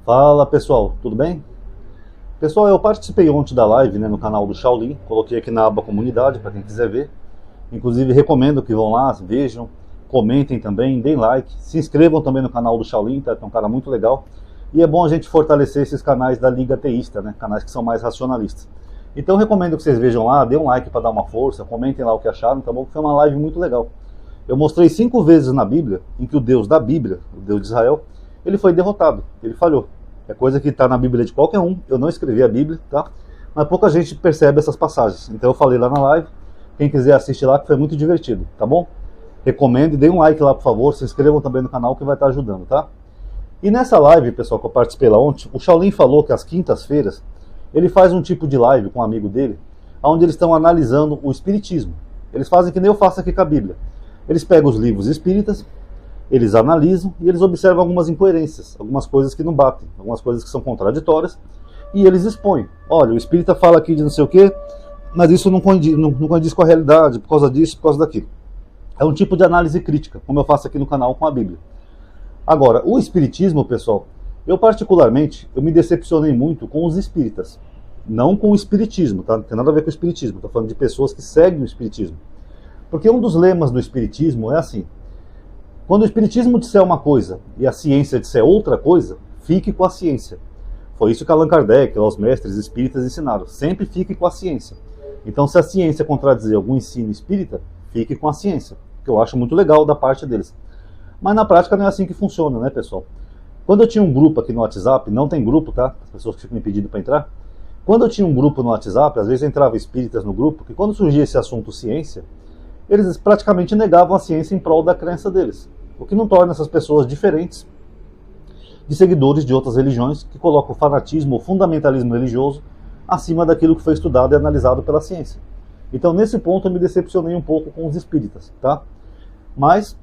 Fala pessoal, tudo bem? Pessoal, eu participei ontem da live, no canal do Shaolin, coloquei aqui na aba comunidade para quem quiser ver. Inclusive recomendo que vão lá, vejam, comentem também, deem like, se inscrevam também no canal do Shaolin, tá? Que é um cara muito legal. E é bom a gente fortalecer esses canais da Liga Ateísta, canais que são mais racionalistas. Então eu recomendo que vocês vejam lá, dêem um like para dar uma força, comentem lá o que acharam, tá bom? Foi uma live muito legal. Eu mostrei 5 vezes na Bíblia em que o Deus da Bíblia, o Deus de Israel, ele foi derrotado, ele falhou. É coisa que está na Bíblia de qualquer um, eu não escrevi a Bíblia, tá? Mas pouca gente percebe essas passagens. Então eu falei lá na live, quem quiser assistir lá, que foi muito divertido, tá bom? Recomendo, deem um like lá por favor, se inscrevam também no canal que vai estar ajudando, tá? E nessa live, pessoal, que eu participei lá ontem, o Shaolin falou que às quintas-feiras ele faz um tipo de live com um amigo dele, onde eles estão analisando o espiritismo. Eles fazem que nem eu faço aqui com a Bíblia. Eles pegam os livros espíritas, eles analisam e eles observam algumas incoerências, algumas coisas que não batem, algumas coisas que são contraditórias, e eles expõem. Olha, o espírita fala aqui de não sei o quê, mas isso não condiz com a realidade, por causa disso, por causa daquilo. É um tipo de análise crítica, como eu faço aqui no canal com a Bíblia. Agora, o espiritismo, pessoal, eu particularmente, eu me decepcionei muito com os espíritas. Não com o espiritismo, tá? Não tem nada a ver com o espiritismo, estou falando de pessoas que seguem o espiritismo. Porque um dos lemas do espiritismo é assim: quando o espiritismo disser uma coisa e a ciência disser outra coisa, fique com a ciência. Foi isso que Allan Kardec, os mestres espíritas ensinaram. Sempre fique com a ciência. Então, se a ciência contradizer algum ensino espírita, fique com a ciência, que eu acho muito legal da parte deles. Mas na prática não é assim que funciona, né, pessoal? Quando eu tinha um grupo aqui no WhatsApp, não tem grupo, tá? As pessoas que ficam me pedindo para entrar. Quando eu tinha um grupo no WhatsApp, às vezes entrava espíritas no grupo, que quando surgia esse assunto ciência, eles praticamente negavam a ciência em prol da crença deles. O que não torna essas pessoas diferentes de seguidores de outras religiões que colocam o fanatismo ou fundamentalismo religioso acima daquilo que foi estudado e analisado pela ciência. Então, nesse ponto, eu me decepcionei um pouco com os espíritas, tá? Mas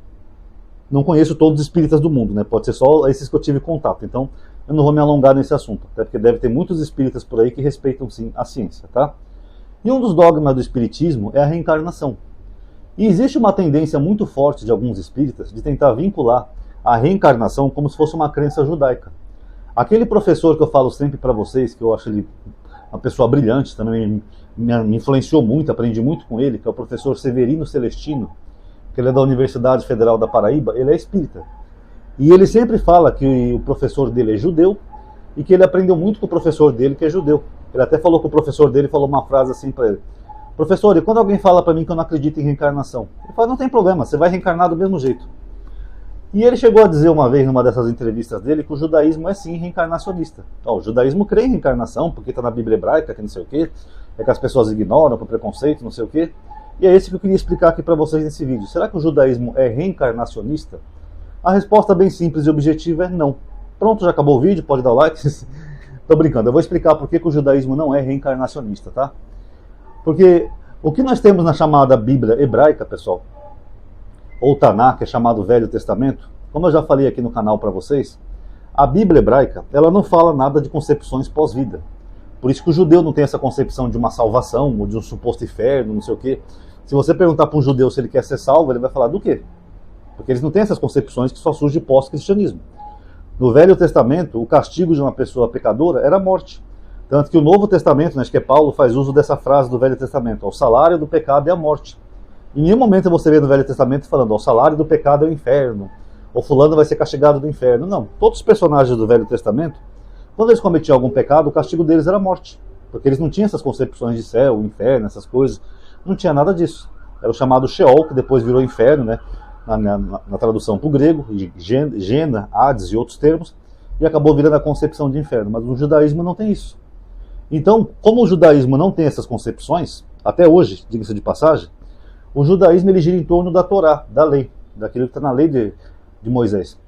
não conheço todos os espíritas do mundo, né? Pode ser só esses que eu tive contato. Então, eu não vou me alongar nesse assunto, até porque deve ter muitos espíritas por aí que respeitam sim a ciência, tá? E um dos dogmas do espiritismo é a reencarnação. E existe uma tendência muito forte de alguns espíritas de tentar vincular a reencarnação como se fosse uma crença judaica. Aquele professor que eu falo sempre para vocês, que eu acho ele uma pessoa brilhante, também me influenciou muito, aprendi muito com ele, que é o professor Severino Celestino, que ele é da Universidade Federal da Paraíba, ele é espírita. E ele sempre fala que o professor dele é judeu e que ele aprendeu muito com o professor dele, que é judeu. Ele até falou que o professor dele falou uma frase assim para ele: professor, e quando alguém fala para mim que eu não acredito em reencarnação? Ele fala: não tem problema, você vai reencarnar do mesmo jeito. E ele chegou a dizer uma vez, numa dessas entrevistas dele, que o judaísmo é sim reencarnacionista. O judaísmo crê em reencarnação, porque está na Bíblia hebraica, que não sei o quê, é que as pessoas ignoram por preconceito, não sei o quê. E é esse que eu queria explicar aqui para vocês nesse vídeo. Será que o judaísmo é reencarnacionista? A resposta bem simples e objetiva é não. Pronto, já acabou o vídeo, pode dar o like. Tô brincando, eu vou explicar por que o judaísmo não é reencarnacionista, tá? Porque o que nós temos na chamada Bíblia hebraica, pessoal, ou Taná, que é chamado Velho Testamento, como eu já falei aqui no canal para vocês, a Bíblia hebraica, ela não fala nada de concepções pós-vida. Por isso que o judeu não tem essa concepção de uma salvação, ou de um suposto inferno, não sei o quê. Se você perguntar para um judeu se ele quer ser salvo, ele vai falar do quê? Porque eles não têm essas concepções que só surgem pós-cristianismo. No Velho Testamento, o castigo de uma pessoa pecadora era a morte. Tanto que o Novo Testamento, acho que é Paulo, faz uso dessa frase do Velho Testamento: o salário do pecado é a morte. Em nenhum momento você vê no Velho Testamento falando: o salário do pecado é o inferno, ou fulano vai ser castigado do inferno. Não, todos os personagens do Velho Testamento, quando eles cometiam algum pecado, o castigo deles era a morte. Porque eles não tinham essas concepções de céu, inferno, essas coisas. Não tinha nada disso. Era o chamado Sheol, que depois virou inferno, na tradução para o grego, Gena, Hades e outros termos, e acabou virando a concepção de inferno. Mas o judaísmo não tem isso. Então, como o judaísmo não tem essas concepções, até hoje, diga-se de passagem, o judaísmo ele gira em torno da Torá, da lei, daquilo que está na lei de Moisés.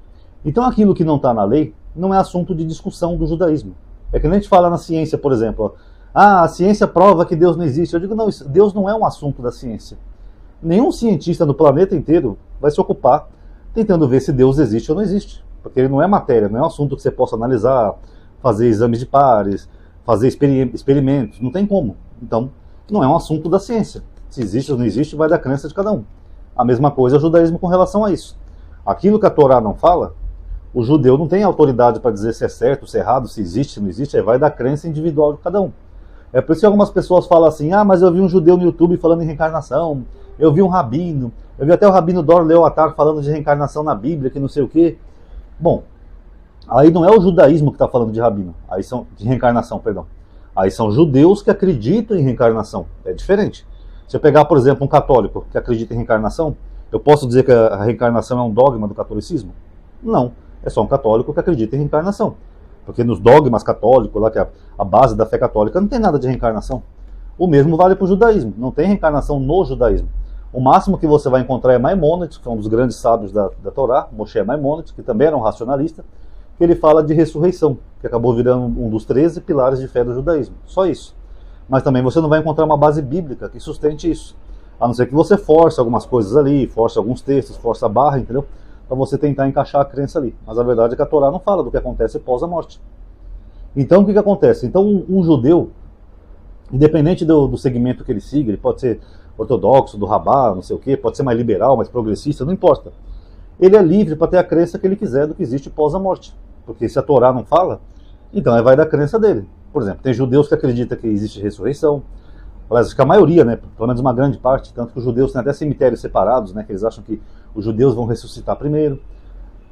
Então aquilo que não está na lei não é assunto de discussão do judaísmo. É que nem a gente fala na ciência, por exemplo: a ciência prova que Deus não existe. Eu digo: não, Deus não é um assunto da ciência. Nenhum cientista no planeta inteiro vai se ocupar tentando ver se Deus existe ou não existe. Porque ele não é matéria, não é um assunto que você possa analisar, fazer exames de pares, fazer experimentos, não tem como. Então, não é um assunto da ciência. Se existe ou não existe, vai da crença de cada um. A mesma coisa é o judaísmo com relação a isso. Aquilo que a Torá não fala, O judeu não tem autoridade para dizer se é certo, se é errado, se existe, se não existe, aí vai da crença individual de cada um. É por isso que algumas pessoas falam assim, ah, mas eu vi um judeu no YouTube falando em reencarnação, eu vi um rabino, eu vi até o rabino Dor Leotar falando de reencarnação na Bíblia, que não sei o quê. Bom, aí não é o judaísmo que está falando de rabino, aí são de reencarnação, perdão. Aí são judeus que acreditam em reencarnação, é diferente. Se eu pegar, por exemplo, um católico que acredita em reencarnação, eu posso dizer que a reencarnação é um dogma do catolicismo? Não, é só um católico que acredita em reencarnação. Porque nos dogmas católicos, lá que é a base da fé católica, não tem nada de reencarnação. O mesmo vale para o judaísmo, não tem reencarnação no judaísmo. O máximo que você vai encontrar é Maimônides, que é um dos grandes sábios da Torá, Moshe Maimônides, que também era um racionalista, que ele fala de ressurreição, que acabou virando um dos 13 pilares de fé do judaísmo. Só isso. Mas também você não vai encontrar uma base bíblica que sustente isso. A não ser que você force algumas coisas ali, force alguns textos, force a barra, entendeu? Para você tentar encaixar a crença ali. Mas a verdade é que a Torá não fala do que acontece pós a morte. Então o que acontece? Então um judeu, independente do segmento que ele siga, ele pode ser ortodoxo, do rabá, não sei o quê, pode ser mais liberal, mais progressista, não importa. Ele é livre para ter a crença que ele quiser do que existe pós a morte. Porque se a Torá não fala, então vai da crença dele. Por exemplo, tem judeus que acreditam que existe ressurreição. Aliás, acho que a maioria, né, pelo menos uma grande parte, tanto que os judeus têm até cemitérios separados, né, que eles acham que os judeus vão ressuscitar primeiro.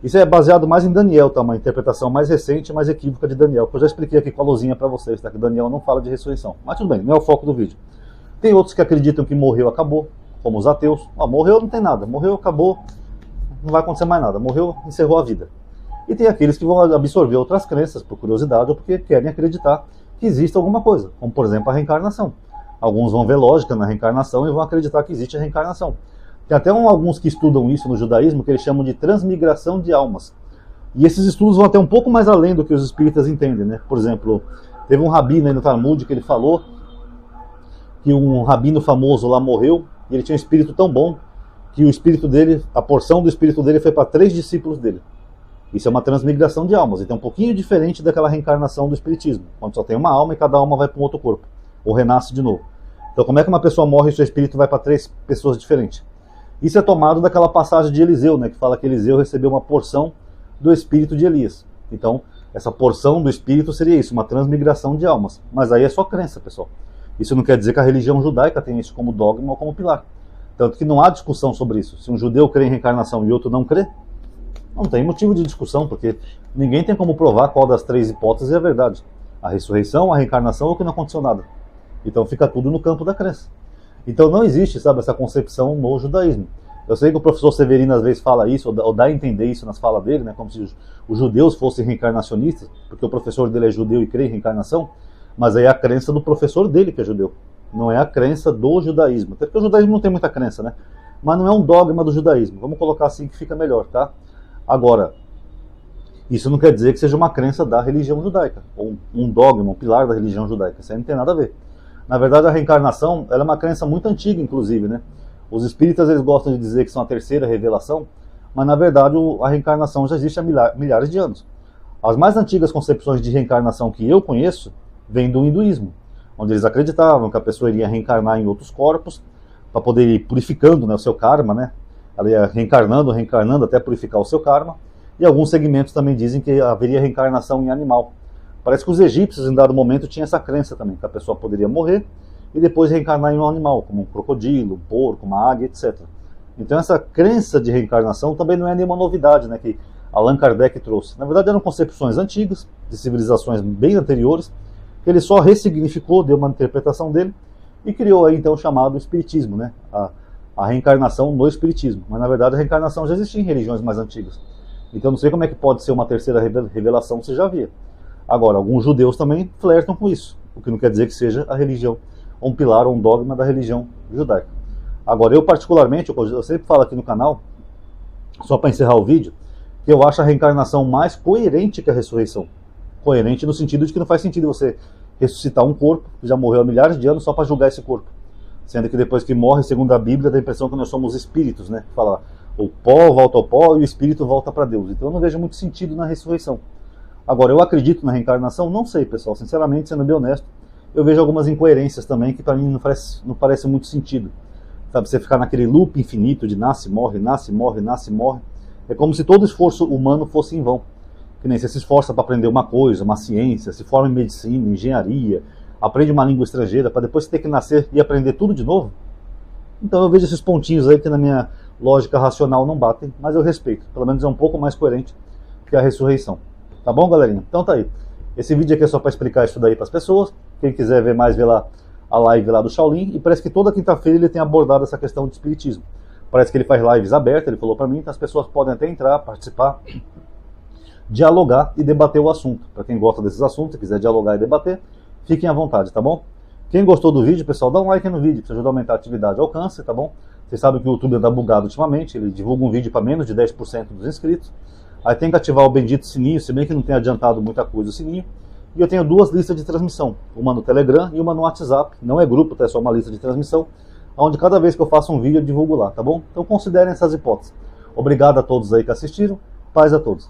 Isso é baseado mais em Daniel, tá? Uma interpretação mais recente, mais equívoca de Daniel, que eu já expliquei aqui com a luzinha para vocês, tá? Que Daniel não fala de ressurreição. Mas tudo bem, não é o foco do vídeo. Tem outros que acreditam que morreu, acabou, como os ateus. Morreu, não tem nada. Morreu, acabou, não vai acontecer mais nada. Morreu, encerrou a vida. E tem aqueles que vão absorver outras crenças, por curiosidade ou porque querem acreditar que existe alguma coisa, como por exemplo a reencarnação. Alguns vão ver lógica na reencarnação e vão acreditar que existe a reencarnação. Tem até alguns que estudam isso no judaísmo, que eles chamam de transmigração de almas. E esses estudos vão até um pouco mais além do que os espíritas entendem, né? Por exemplo, teve um rabino aí no Talmud que ele falou que um rabino famoso lá morreu e ele tinha um espírito tão bom que o espírito dele, a porção do espírito dele foi para 3 discípulos dele. Isso é uma transmigração de almas, então é um pouquinho diferente daquela reencarnação do espiritismo, quando só tem uma alma e cada alma vai para um outro corpo, ou renasce de novo. Então como é que uma pessoa morre e seu espírito vai para 3 pessoas diferentes? Isso é tomado daquela passagem de Eliseu, né, que fala que Eliseu recebeu uma porção do espírito de Elias. Então, essa porção do espírito seria isso, uma transmigração de almas. Mas aí é só crença, pessoal. Isso não quer dizer que a religião judaica tem isso como dogma ou como pilar. Tanto que não há discussão sobre isso. Se um judeu crê em reencarnação e outro não crê, não tem motivo de discussão, porque ninguém tem como provar qual das 3 hipóteses é a verdade. A ressurreição, a reencarnação ou que não aconteceu nada. Então fica tudo no campo da crença. Então não existe, sabe, essa concepção no judaísmo. Eu sei que o professor Severino às vezes fala isso, ou dá a entender isso nas falas dele, né, como se os judeus fossem reencarnacionistas, porque o professor dele é judeu e crê em reencarnação, mas aí é a crença do professor dele que é judeu. Não é a crença do judaísmo. Até porque o judaísmo não tem muita crença, né? Mas não é um dogma do judaísmo. Vamos colocar assim que fica melhor, tá? Agora, isso não quer dizer que seja uma crença da religião judaica, ou um dogma, um pilar da religião judaica. Isso aí não tem nada a ver. Na verdade, a reencarnação ela é uma crença muito antiga, inclusive, né? Os espíritas eles gostam de dizer que são a terceira revelação, mas na verdade a reencarnação já existe há milhares de anos. As mais antigas concepções de reencarnação que eu conheço vêm do hinduísmo, onde eles acreditavam que a pessoa iria reencarnar em outros corpos para poder ir purificando, né, o seu karma, né? Ela ia reencarnando até purificar o seu karma. E alguns segmentos também dizem que haveria reencarnação em animal. Parece que os egípcios, em dado momento, tinham essa crença também, que a pessoa poderia morrer e depois reencarnar em um animal, como um crocodilo, um porco, uma águia, etc. Então essa crença de reencarnação também não é nenhuma novidade, né, que Allan Kardec trouxe. Na verdade eram concepções antigas, de civilizações bem anteriores, que ele só ressignificou, deu uma interpretação dele e criou aí então o chamado espiritismo, né, a reencarnação no espiritismo. Mas na verdade a reencarnação já existia em religiões mais antigas. Então não sei como é que pode ser uma terceira revelação se já havia. Agora, alguns judeus também flertam com isso, o que não quer dizer que seja a religião, um pilar ou um dogma da religião judaica. Agora, eu particularmente, eu sempre falo aqui no canal, só para encerrar o vídeo, que eu acho a reencarnação mais coerente que a ressurreição. Coerente no sentido de que não faz sentido você ressuscitar um corpo que já morreu há milhares de anos só para julgar esse corpo. Sendo que depois que morre, segundo a Bíblia, dá a impressão que nós somos espíritos, né? Fala, o pó volta ao pó e o espírito volta para Deus. Então eu não vejo muito sentido na ressurreição. Agora, eu acredito na reencarnação? Não sei, pessoal. Sinceramente, sendo bem honesto, eu vejo algumas incoerências também que para mim não parece muito sentido. Sabe, você ficar naquele loop infinito de nasce, morre, nasce, morre, nasce, morre. É como se todo esforço humano fosse em vão. Que nem você se esforça para aprender uma coisa, uma ciência, se forma em medicina, engenharia, aprende uma língua estrangeira, para depois você ter que nascer e aprender tudo de novo. Então eu vejo esses pontinhos aí que na minha lógica racional não batem, mas eu respeito. Pelo menos é um pouco mais coerente que a ressurreição. Tá bom, galerinha? Então tá aí. Esse vídeo aqui é só para explicar isso daí para as pessoas. Quem quiser ver mais, vê lá a live lá do Shaolin. E parece que toda quinta-feira ele tem abordado essa questão de espiritismo. Parece que ele faz lives abertas, ele falou para mim, então as pessoas podem até entrar, participar, dialogar e debater o assunto. Para quem gosta desses assuntos, quiser dialogar e debater, fiquem à vontade, tá bom? Quem gostou do vídeo, pessoal, dá um like no vídeo, para ajudar a aumentar a atividade e alcance, tá bom? Vocês sabem que o YouTube anda bugado ultimamente, ele divulga um vídeo para menos de 10% dos inscritos. Aí tem que ativar o bendito sininho, se bem que não tem adiantado muita coisa o sininho. E eu tenho duas listas de transmissão, uma no Telegram e uma no WhatsApp. Não é grupo, tá? É só uma lista de transmissão, onde cada vez que eu faço um vídeo eu divulgo lá, tá bom? Então considerem essas hipóteses. Obrigado a todos aí que assistiram, paz a todos.